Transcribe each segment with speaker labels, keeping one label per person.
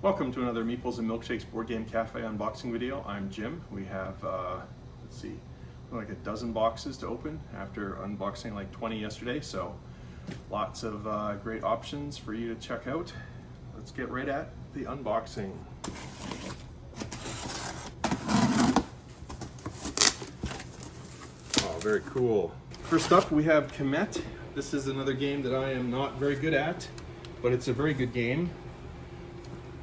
Speaker 1: Welcome to another Meeples and Milkshakes Board Game Cafe unboxing video. I'm Jim. We have, let's see, like a dozen boxes to open after unboxing like 20 yesterday, so lots of great options for you to check out. Let's get right at the unboxing. Oh, very cool. First up, we have Kemet. This is another game that I am not very good at, but it's a very good game.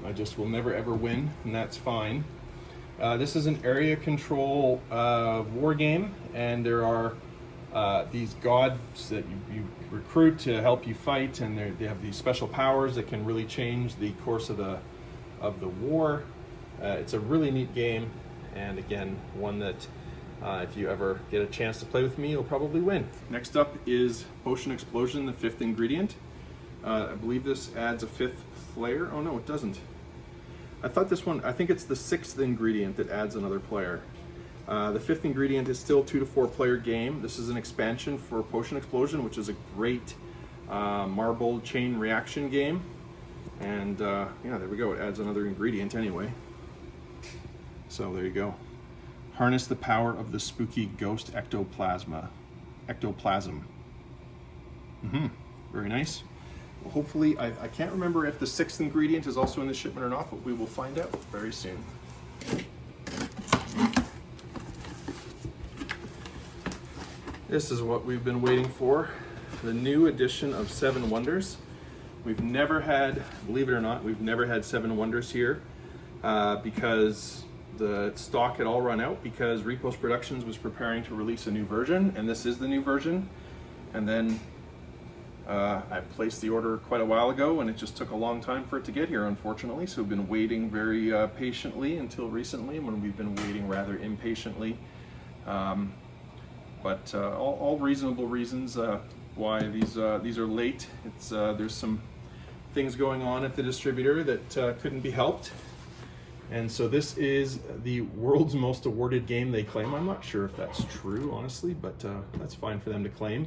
Speaker 1: I just will never ever win, and that's fine. This is an area control war game, and there are these gods that you recruit to help you fight, and they have these special powers that can really change the course of the war. It's a really neat game, and again, one that if you ever get a chance to play with me, you'll probably win. Next up is Potion Explosion, the fifth ingredient. I believe this adds a fifth player. Oh no, it doesn't. I thought this one, I think it's the sixth ingredient that adds another player. The fifth ingredient is still 2 to 4 player game. This is an expansion for Potion Explosion, which is a great marble chain reaction game. And yeah, there we go, it adds another ingredient anyway. So there you go. Harness the power of the spooky ghost ectoplasm. Very nice. Well, hopefully, I can't remember if the sixth ingredient is also in the shipment or not, but we will find out very soon. This is what we've been waiting for, the new edition of Seven Wonders. We've never had, believe it or not, we've never had Seven Wonders here because the stock had all run out because Repos Productions was preparing to release a new version, and this is the new version. And then I placed the order quite a while ago, and it just took a long time for it to get here, unfortunately. So we've been waiting very patiently until recently, when we've been waiting rather impatiently. But all reasonable reasons why these are late. It's there's some things going on at the distributor that couldn't be helped. And so this is the world's most awarded game, they claim. I'm not sure if that's true, honestly, but that's fine for them to claim.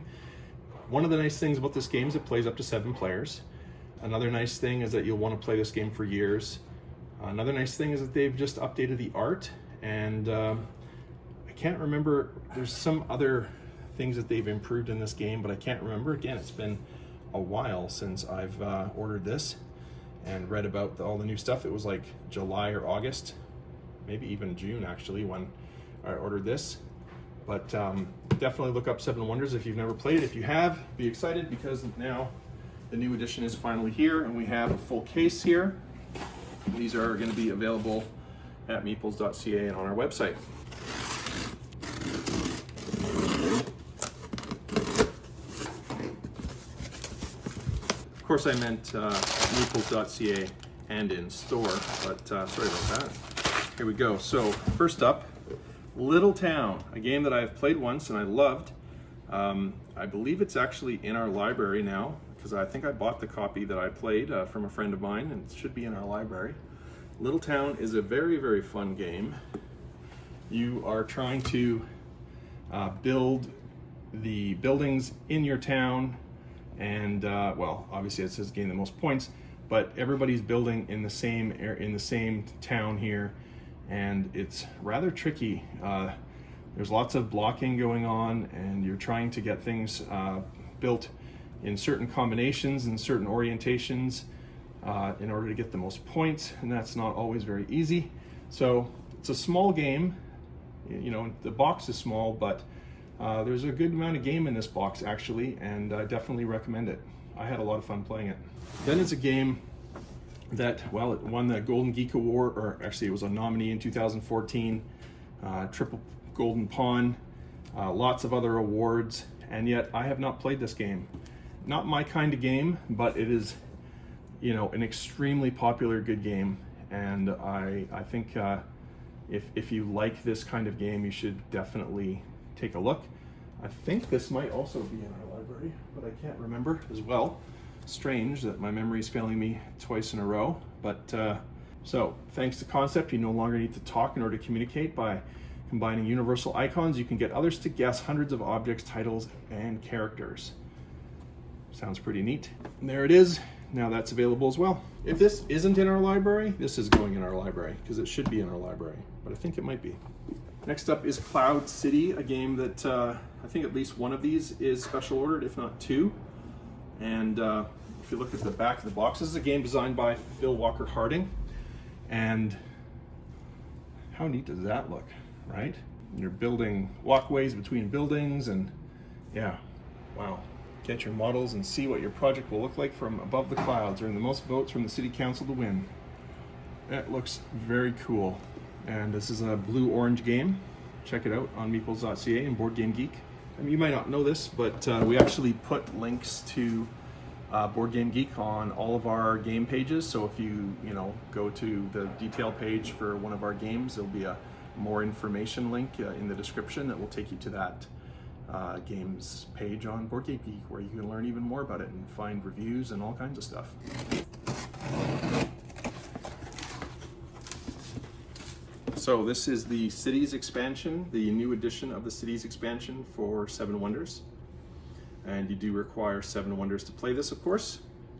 Speaker 1: One of the nice things about this game is it plays up to 7 players. Another nice thing is that you'll want to play this game for years. Another nice thing is that they've just updated the art, and I can't remember, there's some other things that they've improved in this game, but I can't remember. Again, it's been a while since I've ordered this and read about all the new stuff. It was like July or August, maybe even June actually, when I ordered this. But definitely look up Seven Wonders if you've never played it. If you have, be excited, because now the new edition is finally here, and we have a full case here. These are going to be available at meeples.ca and on our website. Of course, I meant meeples.ca and in store, but sorry about that. Here we go. So first up, Little Town, a game that I've played once and I loved. I believe it's actually in our library now, because I think I bought the copy that I played from a friend of mine, and it should be in our library. Little Town is a very, very fun game. You are trying to build the buildings in your town, and well, obviously it says gain the most points, but everybody's building in the same town here. And it's rather tricky. There's lots of blocking going on, and you're trying to get things built in certain combinations and certain orientations in order to get the most points, and that's not always very easy. So it's a small game. You know, the box is small, but there's a good amount of game in this box actually, and I definitely recommend it. I had a lot of fun playing it. Then it's a game that, well, it won the Golden Geek Award, or actually it was a nominee in 2014, triple Golden Pawn, lots of other awards, and yet I have not played this game. Not my kind of game, but it is, you know, an extremely popular, good game, and I think if you like this kind of game, you should definitely take a look. I think this might also be in our library, but I can't remember as well. Strange that my memory is failing me twice in a row, but so thanks to Concept, you no longer need to talk in order to communicate. By combining universal icons, you can get others to guess hundreds of objects, titles, and characters. Sounds pretty neat. And there it is, now that's available as well. If this isn't in our library, this is going in our library because it should be in our library, but I think it might be. Next up is Cloud City, a game that I think at least one of these is special ordered, if not two. And if you look at the back of the box, this is a game designed by Phil Walker Harding. And how neat does that look, right? You're building walkways between buildings, and yeah, wow. Get your models and see what your project will look like from above the clouds, earn the most votes from the city council to win. That looks very cool. And this is a blue-orange game. Check it out on meeples.ca and Board Game Geek. I mean, you might not know this, but we actually put links to Board Game Geek on all of our game pages. So if you go to the detail page for one of our games, there'll be a more information link in the description that will take you to that games page on Board Game Geek, where you can learn even more about it and find reviews and all kinds of stuff. So this is the Cities expansion, the new edition of the Cities expansion for Seven Wonders. And you do require Seven Wonders to play this, of course.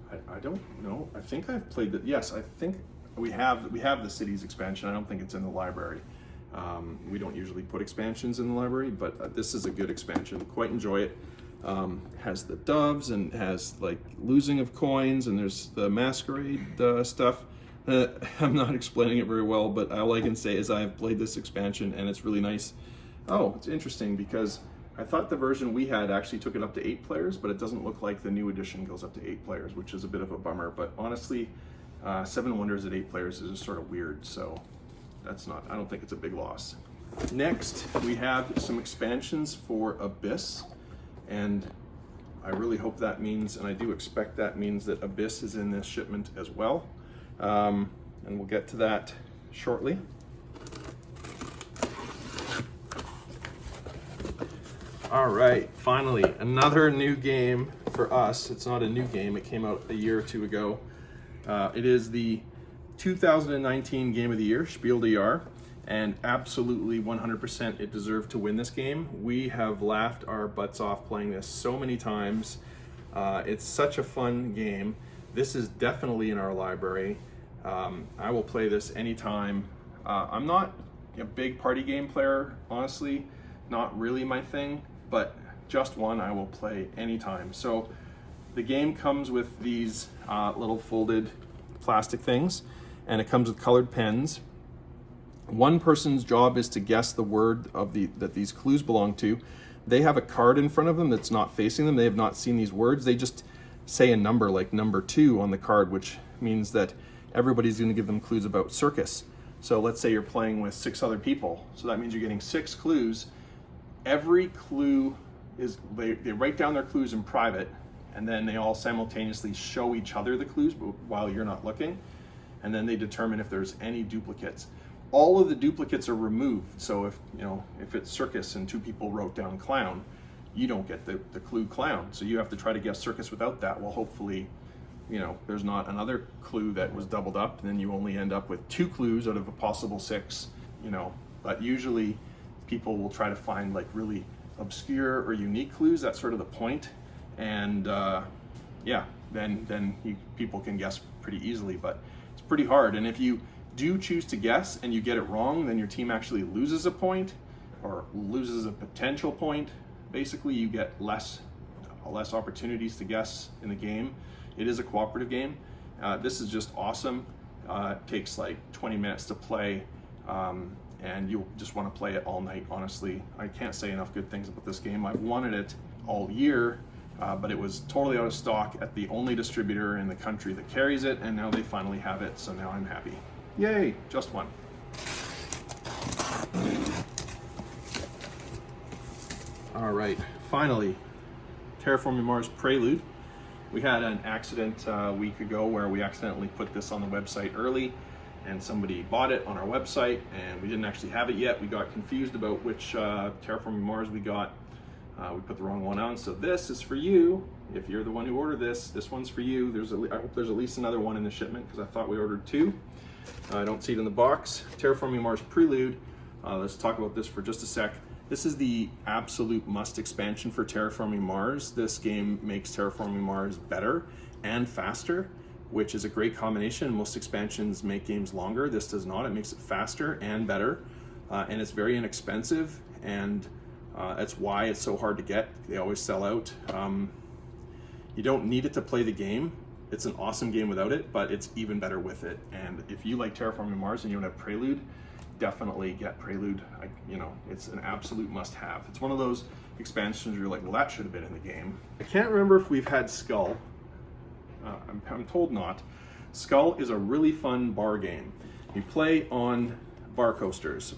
Speaker 1: I don't know. I think I've played it. Yes, I think we have the Cities expansion. I don't think it's in the library. We don't usually put expansions in the library, but this is a good expansion. Quite enjoy it. Has the doves and has like losing of coins, and there's the masquerade stuff. I'm not explaining it very well, but all I can say is I have played this expansion and it's really nice. Oh, it's interesting because I thought the version we had actually took it up to 8 players, but it doesn't look like the new edition goes up to 8 players, which is a bit of a bummer. But honestly, Seven Wonders at 8 players is just sort of weird, so I don't think it's a big loss. Next, we have some expansions for Abyss, and I really hope that means, and I do expect that means, that Abyss is in this shipment as well. And we'll get to that shortly. All right, finally, another new game for us. It's not a new game, it came out a year or two ago. It is the 2019 Game of the Year, Spiel des Jahres, and absolutely 100% it deserved to win this game. We have laughed our butts off playing this so many times. It's such a fun game. This is definitely in our library. I will play this anytime. I'm not a big party game player, honestly, not really my thing, but just one I will play anytime. So the game comes with these little folded plastic things, and it comes with colored pens. One person's job is to guess the word that these clues belong to. They have a card in front of them that's not facing them. They have not seen these words. They just say a number, like number 2 on the card, which means that everybody's going to give them clues about circus. So let's say you're playing with 6 other people. So that means you're getting 6 clues. Every clue is, they write down their clues in private, and then they all simultaneously show each other the clues while you're not looking. And then they determine if there's any duplicates. All of the duplicates are removed. So if it's circus and 2 people wrote down clown, you don't get the clue clown. So you have to try to guess circus without that. Well, hopefully, there's not another clue that was doubled up, and then you only end up with 2 clues out of a possible 6, but usually people will try to find like really obscure or unique clues. That's sort of the point. And then people can guess pretty easily, but it's pretty hard. And if you do choose to guess and you get it wrong, then your team actually loses a point or loses a potential point. Basically, you get less opportunities to guess in the game. It is a cooperative game. This is just awesome. It takes like 20 minutes to play, and you'll just want to play it all night, honestly. I can't say enough good things about this game. I've wanted it all year, but it was totally out of stock at the only distributor in the country that carries it, and now they finally have it, so now I'm happy. Yay, just one. All right, finally, Terraforming Mars Prelude. We had an accident a week ago where we accidentally put this on the website early, and somebody bought it on our website, and we didn't actually have it yet. We got confused about which Terraforming Mars we got. We put the wrong one on, so this is for you. If you're the one who ordered this one's for you. I hope there's at least another one in the shipment, because I thought we ordered 2. I don't see it in the box. Terraforming Mars Prelude. Let's talk about this for just a sec. This is the absolute must expansion for Terraforming Mars. This game makes Terraforming Mars better and faster. which is a great combination. Most expansions make games longer. This does not. It makes it faster and better, and it's very inexpensive, and that's why it's so hard to get. They always sell out. You don't need it to play the game. It's an awesome game without it, but it's even better with it. And if you like Terraforming Mars and you don't have Prelude, definitely get Prelude. It's an absolute must-have. It's one of those expansions where you're like, well, that should have been in the game. I can't remember if we've had Skull. I'm told not. Skull is a really fun bar game. You play on bar coasters,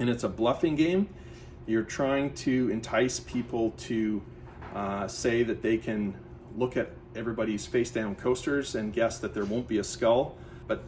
Speaker 1: and it's a bluffing game. You're trying to entice people to say that they can look at everybody's face-down coasters and guess that there won't be a skull. But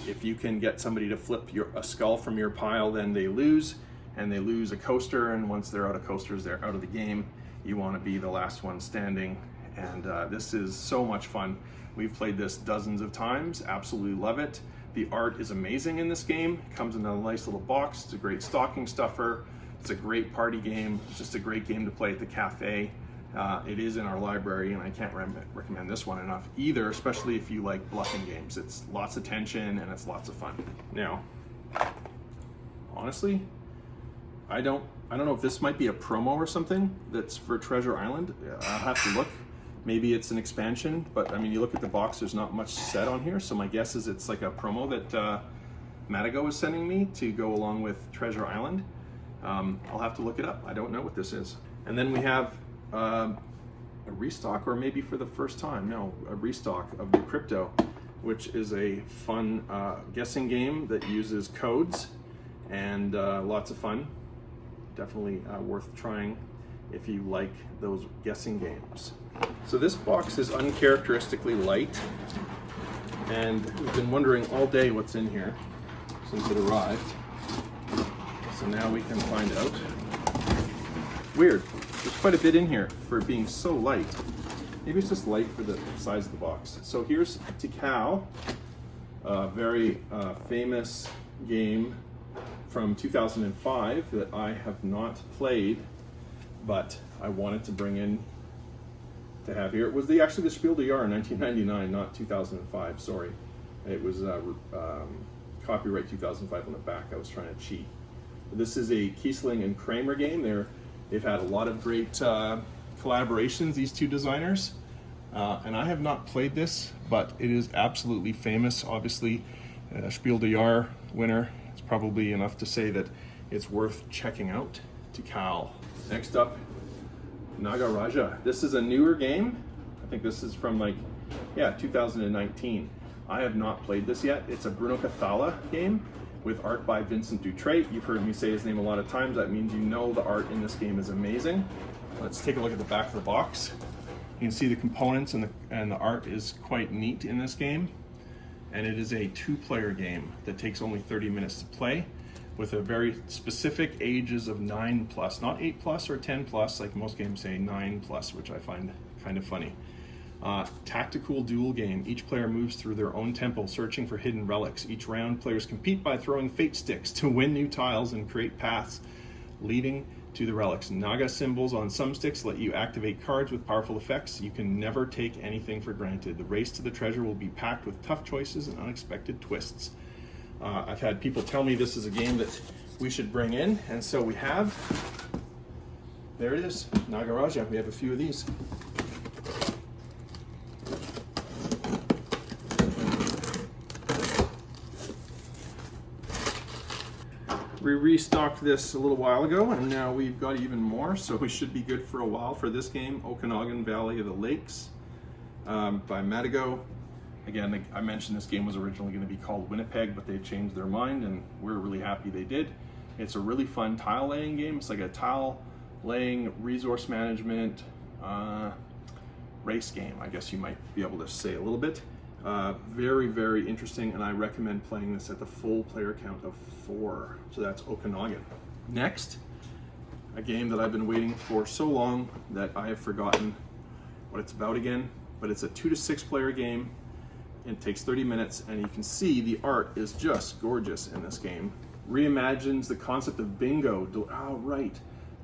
Speaker 1: if you can get somebody to flip a skull from your pile, then they lose, and they lose a coaster, and once they're out of coasters, they're out of the game. You want to be the last one standing, and this is so much fun. We've played this dozens of times, absolutely love it. The art is amazing in this game. It comes in a nice little box. It's a great stocking stuffer. It's a great party game. It's just a great game to play at the cafe. It is in our library, and I can't recommend this one enough either, especially if you like bluffing games. It's lots of tension and it's lots of fun. Now, honestly, I don't know if this might be a promo or something that's for Treasure Island. I'll have to look. Maybe it's an expansion, but I mean, you look at the box, there's not much said on here, so my guess is it's like a promo that Magica was sending me to go along with Treasure Island. I'll have to look it up. I don't know what this is. And then we have a restock, or maybe for the first time, no, a restock of Decrypto, which is a fun guessing game that uses codes, and lots of fun. Definitely worth trying if you like those guessing games. So this box is uncharacteristically light, and we've been wondering all day what's in here since it arrived. So now we can find out. Weird. There's quite a bit in here for being so light. Maybe it's just light for the size of the box. So here's Tikal, a very famous game from 2005 that I have not played, but I wanted to bring in to have here. It was actually the Spiel des Jahres in 1999, not 2005, sorry. It was copyright 2005 on the back. I was trying to cheat. This is a Kiesling and Kramer game. They've had a lot of great collaborations, these two designers. And I have not played this, but it is absolutely famous. Obviously, Spiel des Jahres winner. It's probably enough to say that it's worth checking out. Tikal. Next up, Nagaraja. This is a newer game. I think this is from 2019. I have not played this yet. It's a Bruno Cathala game with art by Vincent Dutrait. You've heard me say his name a lot of times. That means you know the art in this game is amazing. Let's take a look at the back of the box. You can see the components, and the art is quite neat in this game. And it is a 2-player game that takes only 30 minutes to play, with a very specific ages of 9+, not 8+ or 10+, like most games say 9+, which I find kind of funny. Tactical duel game. Each player moves through their own temple, searching for hidden relics. Each round, players compete by throwing fate sticks to win new tiles and create paths leading to the relics. Naga symbols on some sticks let you activate cards with powerful effects. You can never take anything for granted. The race to the treasure will be packed with tough choices and unexpected twists. I've had people tell me this is a game that we should bring in, and so we have. There it is, Nagaraja. We have a few of these. We restocked this a little while ago, and now we've got even more, so we should be good for a while for this game. Okanagan Valley of the Lakes by Magica. Again, I mentioned this game was originally going to be called Winnipeg, but they changed their mind, and we're really happy they did. It's a really fun tile laying game. It's like a tile laying, resource management, race game, I guess you might be able to say a little bit. Very, very interesting, and I recommend playing this at the full player count of 4. So that's Okanagan. Next, a game that I've been waiting for so long that I have forgotten what it's about again, but it's a 2 to 6 player game. It takes 30 minutes, and you can see the art is just gorgeous in this game. Reimagines the concept of bingo,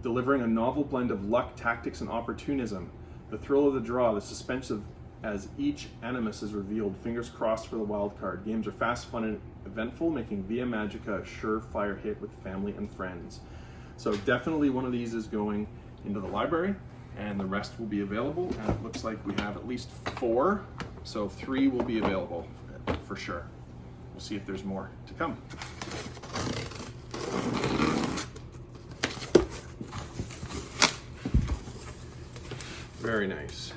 Speaker 1: delivering a novel blend of luck, tactics, and opportunism. The thrill of the draw, the suspense of as each animus is revealed. Fingers crossed for the wild card. Games are fast, fun, and eventful, making Via Magica a surefire hit with family and friends. So definitely one of these is going into the library, and the rest will be available. And it looks like we have at least 4, so 3 will be available for sure. We'll see if there's more to come. Very nice.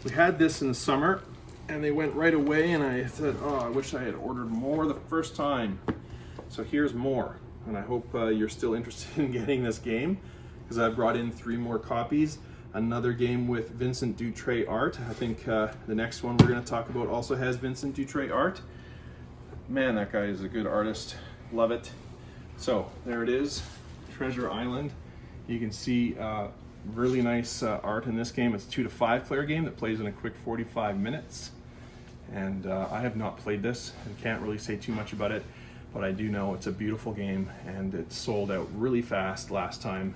Speaker 1: We had this in the summer and they went right away, and I said, oh, I wish I had ordered more the first time. So here's more, and I hope you're still interested in getting this game, because I've brought in 3 more copies. Another game with Vincent Dutrait art. I think the next one we're going to talk about also has Vincent Dutrait art. Man, that guy is a good artist. Love it. So there it is, Treasure Island. You can see really nice art in this game. It's a 2 to 5 player game that plays in a quick 45 minutes. And I have not played this and can't really say too much about it, but I do know it's a beautiful game and it sold out really fast last time.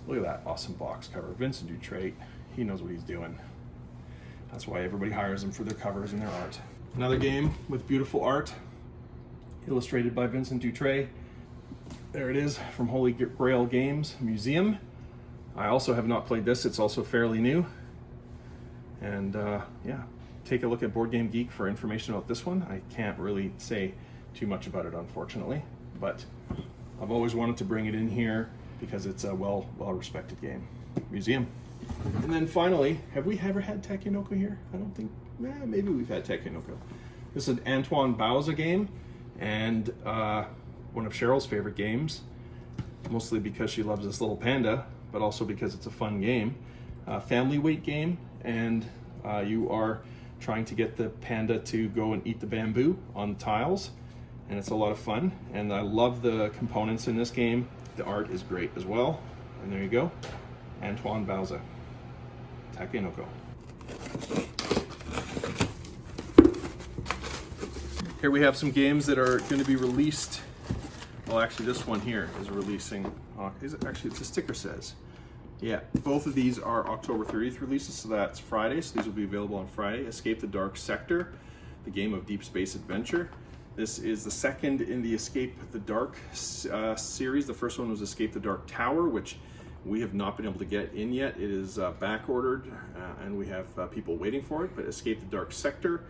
Speaker 1: Look at that awesome box cover. Vincent Dutrait, he knows what he's doing. That's why everybody hires him for their covers and their art. Another game with beautiful art, illustrated by Vincent Dutrait. There it is, from Holy Grail Games Museum. I also have not played this. It's also fairly new. And yeah, take a look at Board Game Geek for information about this one. I can't really say too much about it, unfortunately, but I've always wanted to bring it in here because it's a well-respected game. Museum. And then finally, have we ever had Takenoko here? I don't think, maybe we've had Takenoko. This is an Antoine Bauza game, and one of Cheryl's favorite games, mostly because she loves this little panda, but also because it's a fun game. Family weight game, and you are trying to get the panda to go and eat the bamboo on the tiles, and it's a lot of fun. And I love the components in this game. The art is great as well. And there you go, Antoine Bauza, Takenoko. Here we have some games that are going to be released. Well, actually, this one here is releasing. Actually, it's a sticker says. Yeah, both of these are October 30th releases, so that's Friday. So these will be available on Friday. Escape the Dark Sector, the game of deep space adventure. This is the second in the Escape the Dark series. The first one was Escape the Dark Tower, which we have not been able to get in yet. It is back ordered, and we have people waiting for it. But Escape the Dark Sector,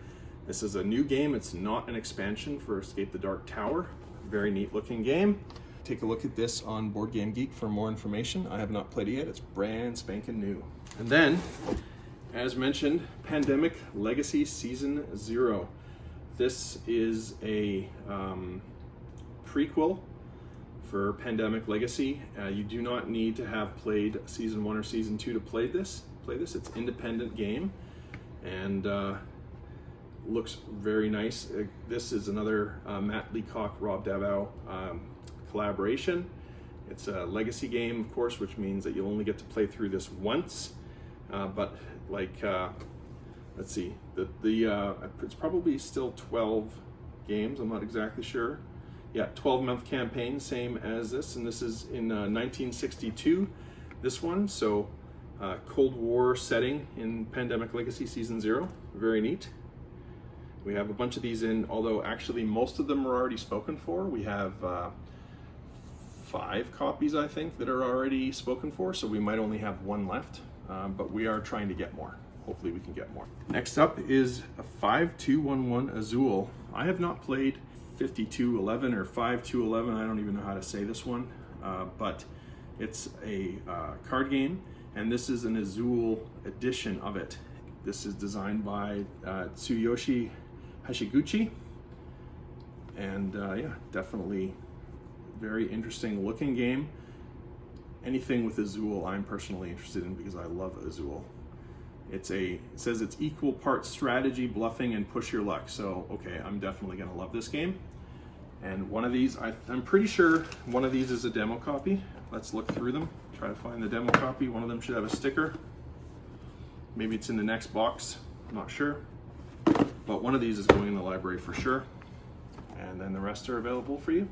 Speaker 1: this is a new game. It's not an expansion for Escape the Dark Tower. Very neat looking game. Take a look at this on Board Game Geek for more information. I have not played it yet. It's brand spanking new. And then, as mentioned, Pandemic Legacy Season 0. This is a prequel for Pandemic Legacy. You do not need to have played Season 1 or Season 2 to play this. It's an independent game, and looks very nice. This is another Matt Leacock, Rob Davao collaboration. It's a legacy game, of course, which means that you'll only get to play through this once. But like, let's see, it's probably still 12 games. I'm not exactly sure. Yeah, 12-month campaign, same as this, and this is in 1962. This one, so Cold War setting in Pandemic Legacy Season 0. Very neat. We have a bunch of these in, although actually most of them are already spoken for. We have 5 copies, I think, that are already spoken for, so we might only have 1 left, but we are trying to get more. Hopefully we can get more. Next up is a 5211 Azul. I have not played 5211 or 5211, I don't even know how to say this one, but it's a card game, and this is an Azul edition of it. This is designed by Tsuyoshi Hashiguchi, and yeah, definitely very interesting looking game. Anything with Azul I'm personally interested in because I love Azul. It says it's equal parts strategy, bluffing, and push your luck. So okay, I'm definitely gonna love this game. And one of these, I'm pretty sure one of these is a demo copy. Let's look through them, try to find the demo copy. One of them should have a sticker. Maybe it's in the next box, I'm not sure. But one of these is going in the library for sure. And then the rest are available for you.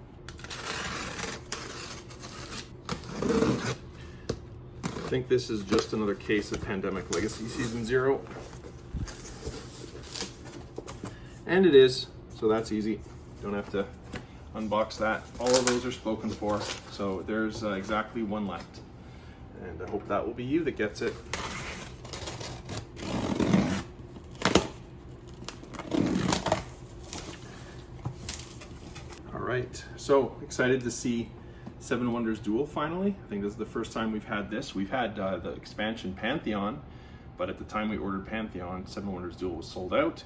Speaker 1: I think this is just another case of Pandemic Legacy Season 0. And it is, so that's easy. Don't have to unbox that. All of those are spoken for, so there's exactly one left. And I hope that will be you that gets it. All right, so excited to see Seven Wonders Duel finally. I think this is the first time we've had this. We've had the expansion Pantheon, but at the time we ordered Pantheon, Seven Wonders Duel was sold out.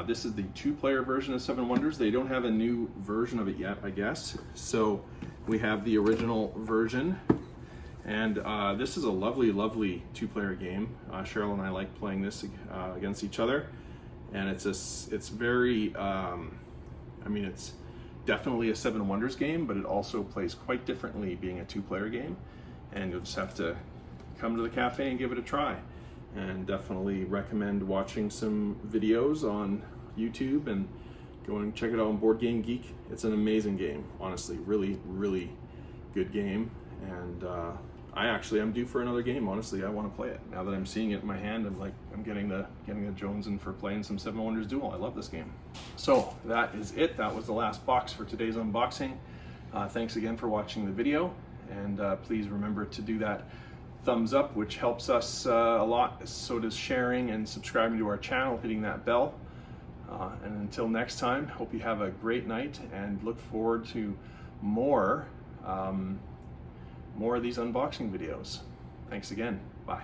Speaker 1: This is the 2-player version of Seven Wonders. They don't have a new version of it yet, I guess. So we have the original version. And this is a lovely, lovely 2-player game. Cheryl and I like playing this against each other. And it's very, I mean, it's definitely a Seven Wonders game, but it also plays quite differently being a 2-player game. And you'll just have to come to the cafe and give it a try. And definitely recommend watching some videos on YouTube and go and check it out on Board Game Geek. It's an amazing game, honestly, really, really good game. And I'm due for another game. Honestly, I want to play it. Now that I'm seeing it in my hand, I'm getting the Jonesin for playing some Seven Wonders Duel. I love this game. So that is it. That was the last box for today's unboxing. Thanks again for watching the video, and please remember to do that thumbs up, which helps us a lot. So does sharing and subscribing to our channel, hitting that bell. And until next time, hope you have a great night and look forward to more of these unboxing videos. Thanks again. Bye.